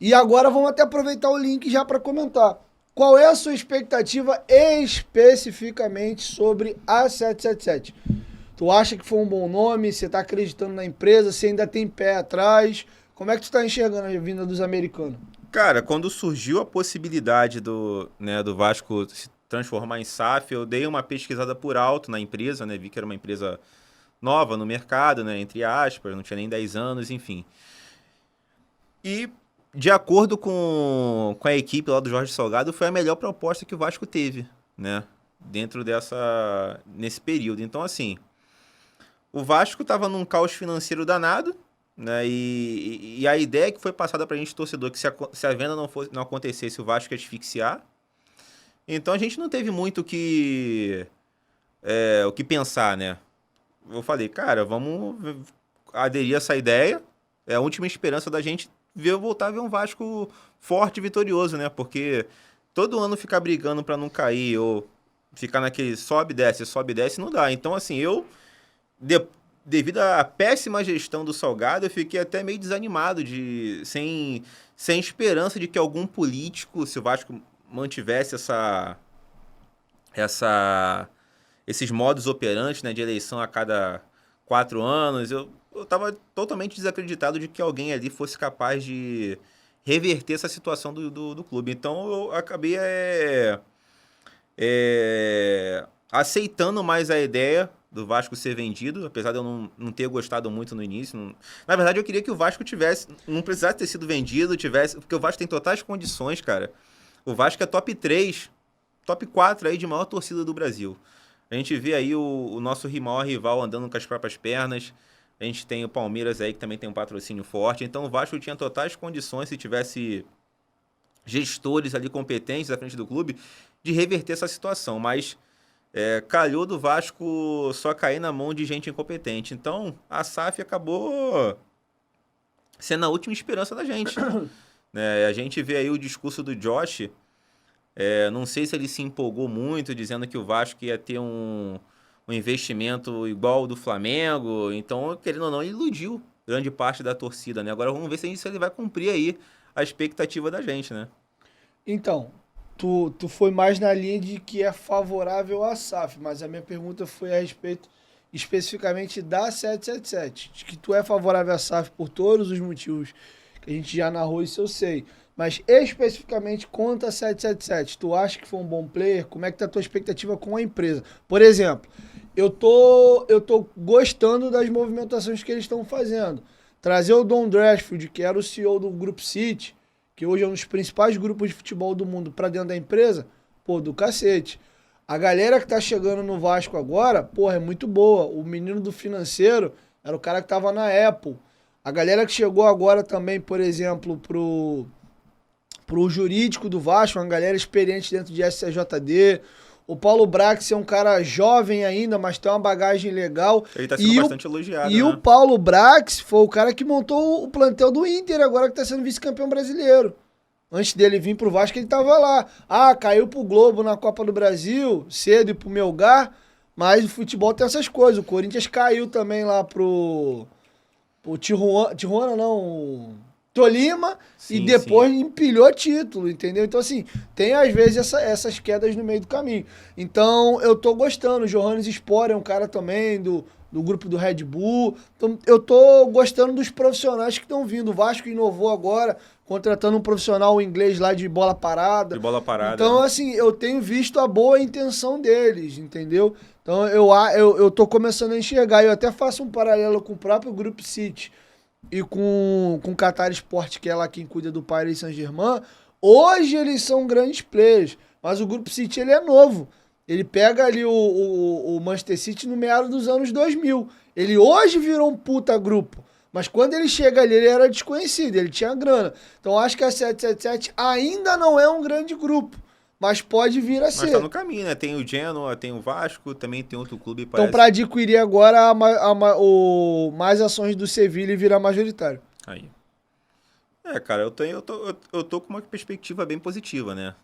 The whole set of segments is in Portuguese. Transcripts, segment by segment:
E agora vamos até aproveitar o link já para comentar. Qual é a sua expectativa especificamente sobre a 777? Tu acha que foi um bom nome? Você tá acreditando na empresa? Você ainda tem pé atrás? Como é que tu tá enxergando a vinda dos americanos? Cara, quando surgiu a possibilidade do Vasco se transformar em SAF, eu dei uma pesquisada por alto na empresa, né? Vi que era uma empresa nova no mercado, né? Entre aspas, não tinha nem 10 anos, enfim. E, de acordo com a equipe lá do Jorge Salgado, foi a melhor proposta que o Vasco teve, né? Nesse período. Então, assim, o Vasco estava num caos financeiro danado, né? E a ideia que foi passada pra gente, torcedor, que se a venda não acontecesse, o Vasco ia asfixiar. Então a gente não teve muito o que pensar, né? Eu falei, cara, vamos aderir a essa ideia. É a última esperança da gente voltar a ver um Vasco forte e vitorioso, né? Porque todo ano ficar brigando pra não cair ou ficar naquele sobe e desce, não dá. Então, assim, de- devido à péssima gestão do Salgado, eu fiquei até meio desanimado, sem esperança de que algum político, se o Vasco mantivesse essa, esses modos operantes, né, de eleição a cada 4 anos, eu estava totalmente desacreditado de que alguém ali fosse capaz de reverter essa situação do clube. Então eu acabei aceitando mais a ideia do Vasco ser vendido, apesar de eu não ter gostado muito no início. Na verdade, eu queria que o Vasco não precisasse ter sido vendido, porque o Vasco tem totais condições, cara. O Vasco é top 3, top 4 aí de maior torcida do Brasil. A gente vê aí o nosso maior rival andando com as próprias pernas. A gente tem o Palmeiras aí que também tem um patrocínio forte. Então o Vasco tinha totais condições, se tivesse gestores ali competentes à frente do clube, de reverter essa situação. Mas calhou do Vasco só cair na mão de gente incompetente. Então a SAF acabou sendo a última esperança da gente. Né? A gente vê aí o discurso do Josh. Não sei se ele se empolgou muito, dizendo que o Vasco ia ter um investimento igual ao do Flamengo. Então, querendo ou não, ele iludiu grande parte da torcida, né? Agora vamos ver se ele vai cumprir aí a expectativa da gente, né? Então, tu foi mais na linha de que é favorável à SAF, mas a minha pergunta foi a respeito especificamente da 777, de que tu é favorável à SAF por todos os motivos que a gente já narrou, isso eu sei. Mas especificamente quanto a 777, tu acha que foi um bom player? Como é que tá a tua expectativa com a empresa? Por exemplo, eu tô gostando das movimentações que eles estão fazendo. Trazer o Don Drashfield, que era o CEO do Grupo City, que hoje é um dos principais grupos de futebol do mundo, pra dentro da empresa, pô, do cacete. A galera que tá chegando no Vasco agora, porra, é muito boa. O menino do financeiro era o cara que tava na Apple. A galera que chegou agora também, por exemplo, pro jurídico do Vasco, uma galera experiente dentro de SCJD. O Paulo Brax é um cara jovem ainda, mas tem uma bagagem legal. Ele tá sendo E o, bastante elogiado, e o né? Paulo Brax foi o cara que montou o plantel do Inter, agora que tá sendo vice-campeão brasileiro. Antes dele vir pro Vasco, ele tava lá. Ah, caiu pro Globo na Copa do Brasil, cedo e pro Melgar, mas o futebol tem essas coisas. O Corinthians caiu também lá pro Tijuana não, Tolima, e Sim, sim. depois empilhou título, entendeu? Então, assim, tem às vezes essas quedas no meio do caminho. Então, eu tô gostando. O Johannes Spor é um cara também do grupo do Red Bull. Então, eu tô gostando dos profissionais que estão vindo. O Vasco inovou agora, contratando um profissional inglês lá de bola De parada. bola parada, Então, né? assim, eu tenho visto a boa intenção deles, entendeu? Então, eu tô começando a enxergar. Eu até faço um paralelo com o próprio Grupo City e com o Qatar Sport, que é lá quem cuida do Paris Saint-Germain. Hoje eles são grandes players, mas o Grupo City ele é novo. Ele pega ali o Manchester City no meado dos anos 2000. Ele hoje virou um puta grupo. Mas quando ele chega ali, ele era desconhecido, ele tinha grana. Então acho que a 777 ainda não é um grande grupo, mas pode vir a Mas tá ser. no caminho, né? Tem o Genoa, tem o Vasco, também tem outro clube, Então, para parece. adquirir agora mais ações do Sevilha e virar majoritário. Aí. Cara, eu tô com uma perspectiva bem positiva, né?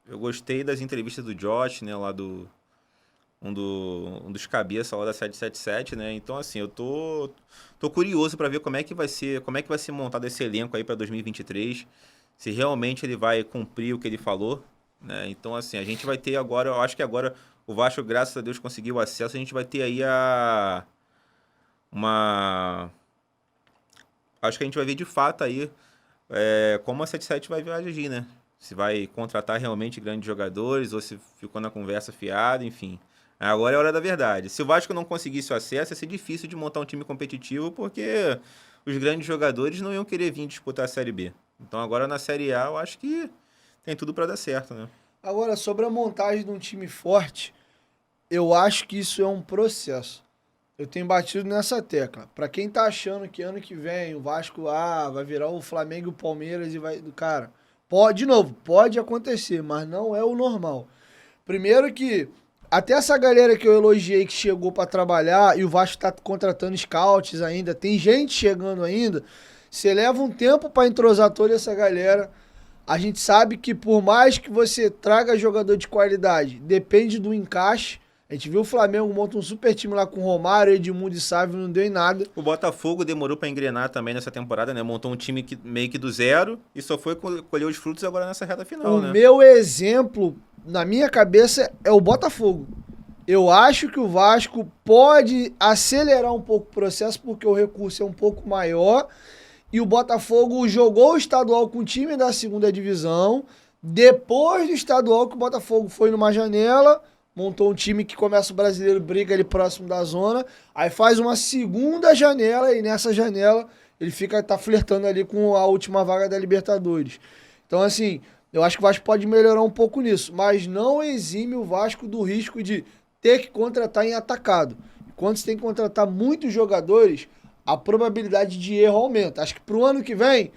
Eu gostei das entrevistas do Josh, né? Um dos cabeças lá da 777, né? Então, assim, tô curioso para ver como é que vai ser montado esse elenco aí para 2023. se realmente ele vai cumprir o que ele falou, né? Então, assim, a gente vai ter agora, eu acho que agora o Vasco, graças a Deus, conseguiu acesso, a gente vai ter aí uma... Acho que a gente vai ver de fato aí como a 77 vai agir, né? Se vai contratar realmente grandes jogadores ou se ficou na conversa fiada, enfim. Agora é a hora da verdade. Se o Vasco não conseguisse o acesso, ia ser difícil de montar um time competitivo, porque os grandes jogadores não iam querer vir disputar a Série B. Então agora na Série A eu acho que tem tudo para dar certo, né? Agora, sobre a montagem de um time forte, eu acho que isso é um processo. Eu tenho batido nessa tecla. Pra quem tá achando que ano que vem o Vasco vai virar o Flamengo e o Palmeiras e vai. Cara, pode, de novo, pode acontecer, mas não é o normal. Primeiro que até essa galera que eu elogiei que chegou pra trabalhar e o Vasco tá contratando scouts ainda, tem gente chegando ainda. Você leva um tempo pra entrosar toda essa galera. A gente sabe que por mais que você traga jogador de qualidade, depende do encaixe. A gente viu o Flamengo monta um super time lá com o Romário, Edmundo e Sávio, não deu em nada. O Botafogo demorou para engrenar também nessa temporada, né? Montou um time meio que do zero e só foi colher os frutos agora nessa reta final, O né? meu exemplo, na minha cabeça, é o Botafogo. Eu acho que o Vasco pode acelerar um pouco o processo porque o recurso é um pouco maior. E o Botafogo jogou o estadual com o time da segunda divisão. Depois do estadual que o Botafogo foi numa janela, montou um time que começa o brasileiro, briga ali próximo da zona, aí faz uma segunda janela e nessa janela ele tá flertando ali com a última vaga da Libertadores. Então assim, eu acho que o Vasco pode melhorar um pouco nisso, mas não exime o Vasco do risco de ter que contratar em atacado. Quando você tem que contratar muitos jogadores, a probabilidade de erro aumenta. Acho que pro ano que vem,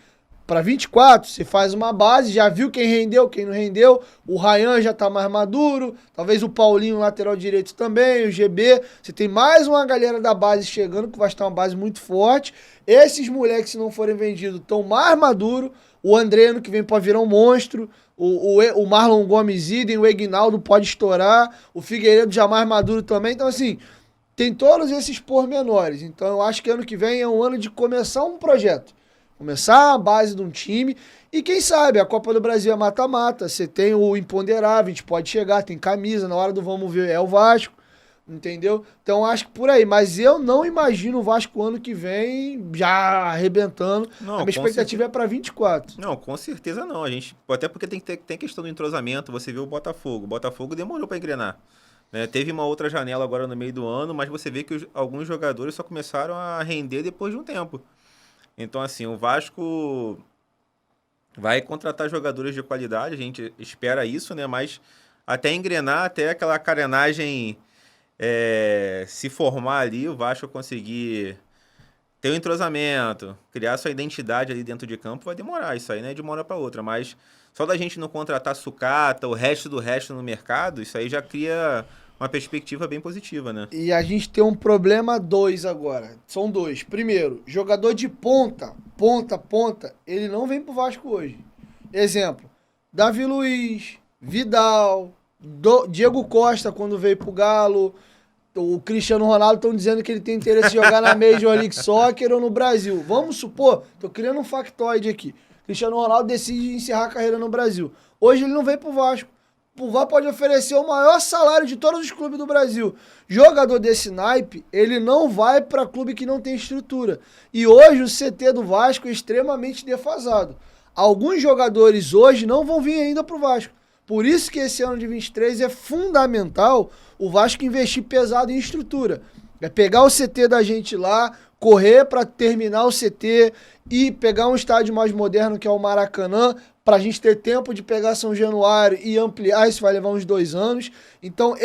para 24, você faz uma base, já viu quem rendeu, quem não rendeu. O Ryan já tá mais maduro, talvez o Paulinho, lateral direito também, o GB. Você tem mais uma galera da base chegando, que vai estar uma base muito forte. Esses moleques, se não forem vendidos, estão mais maduros. O André, ano que vem, pode virar um monstro. O Marlon Gomes idem, o Egnaldo pode estourar. O Figueiredo já mais maduro também. Então, assim, tem todos esses pormenores. Então, eu acho que ano que vem é um ano de começar um projeto. Começar a base de um time. E quem sabe, a Copa do Brasil é mata-mata. Você tem o imponderável, a gente pode chegar, tem camisa, na hora do vamos ver é o Vasco. Entendeu? Então acho que por aí. Mas eu não imagino o Vasco ano que vem já arrebentando. Não, a minha expectativa é para 24. Não, com certeza não. Até porque tem questão do entrosamento. Você viu o Botafogo. O Botafogo demorou para engrenar. Né? Teve uma outra janela agora no meio do ano, mas você vê que alguns jogadores só começaram a render depois de um tempo. Então, assim, o Vasco vai contratar jogadores de qualidade, a gente espera isso, né? Mas até engrenar, até aquela carenagem se formar ali, o Vasco conseguir ter um entrosamento, criar sua identidade ali dentro de campo, vai demorar. Isso aí, né? De uma hora para outra. Mas só da gente não contratar sucata, o resto do resto no mercado, isso aí já cria uma perspectiva bem positiva, né? E a gente tem um problema dois agora. São dois. Primeiro, jogador de ponta, ele não vem pro Vasco hoje. Exemplo, Davi Luiz, Vidal, Diego Costa quando veio pro Galo, o Cristiano Ronaldo estão dizendo que ele tem interesse em jogar na Major League Soccer ou no Brasil. Vamos supor, tô criando um factoide aqui. Cristiano Ronaldo decide encerrar a carreira no Brasil. Hoje ele não vem pro Vasco. O Vasco pode oferecer o maior salário de todos os clubes do Brasil. Jogador desse naipe, ele não vai para clube que não tem estrutura. E hoje o CT do Vasco é extremamente defasado. Alguns jogadores hoje não vão vir ainda pro Vasco. Por isso que esse ano de 23 é fundamental o Vasco investir pesado em estrutura. É pegar o CT da gente lá, correr para terminar o CT e pegar um estádio mais moderno que é o Maracanã, para a gente ter tempo de pegar São Januário e ampliar, isso vai levar uns 2 anos. Então,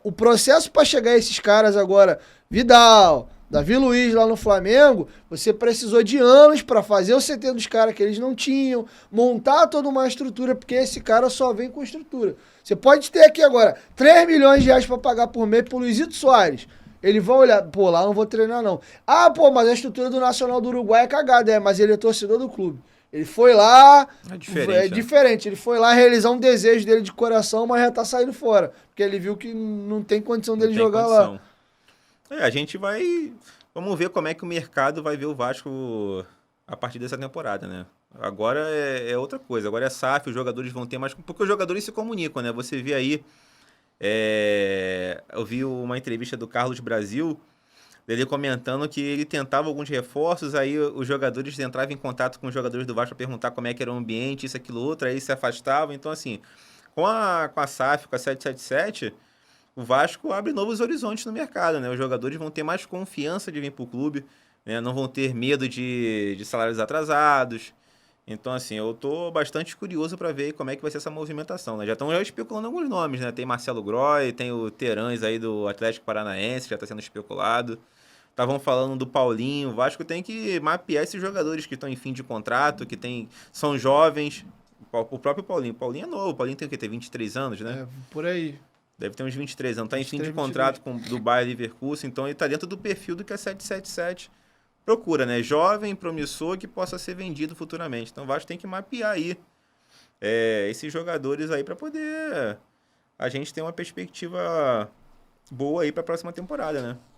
o processo para chegar a esses caras agora, Vidal, Davi Luiz lá no Flamengo, você precisou de anos para fazer o CT dos caras que eles não tinham, montar toda uma estrutura, porque esse cara só vem com estrutura. Você pode ter aqui agora 3 milhões de reais para pagar por mês pro Luizito Soares. Ele vai olhar, pô, lá não vou treinar não. Ah, pô, mas a estrutura do Nacional do Uruguai é cagada, mas ele é torcedor do clube. Ele foi lá... É diferente. Ele foi lá realizar um desejo dele de coração, mas já tá saindo fora. Porque ele viu que não tem condição dele jogar lá. A gente vai... Vamos ver como é que o mercado vai ver o Vasco a partir dessa temporada, né? Agora é outra coisa. Agora é SAF, os jogadores vão ter mais. Porque os jogadores se comunicam, né? Você vê aí. Eu vi uma entrevista do Carlos Brasil, dele comentando que ele tentava alguns reforços, aí os jogadores entravam em contato com os jogadores do Vasco para perguntar como é que era o ambiente, isso, aquilo, outro, aí se afastavam. Então, assim, com a SAF, com a 777, o Vasco abre novos horizontes no mercado, né? Os jogadores vão ter mais confiança de vir para o clube, né? Não vão ter medo de salários atrasados. Então, assim, eu tô bastante curioso para ver como é que vai ser essa movimentação, né? Já estão especulando alguns nomes, né? Tem Marcelo Groy, tem o Terãs aí do Atlético Paranaense, já está sendo especulado. Estavam falando do Paulinho. O Vasco tem que mapear esses jogadores que estão em fim de contrato, são jovens. O próprio Paulinho. O Paulinho é novo. O Paulinho tem o quê? Tem 23 anos, né? É, por aí. Deve ter uns 23 anos. Tá em fim de 23, contrato 22. do Bayer Leverkusen, então ele tá dentro do perfil do que a 777 procura, né? Jovem, promissor, que possa ser vendido futuramente. Então o Vasco tem que mapear aí esses jogadores aí para poder a gente ter uma perspectiva boa aí para a próxima temporada, né?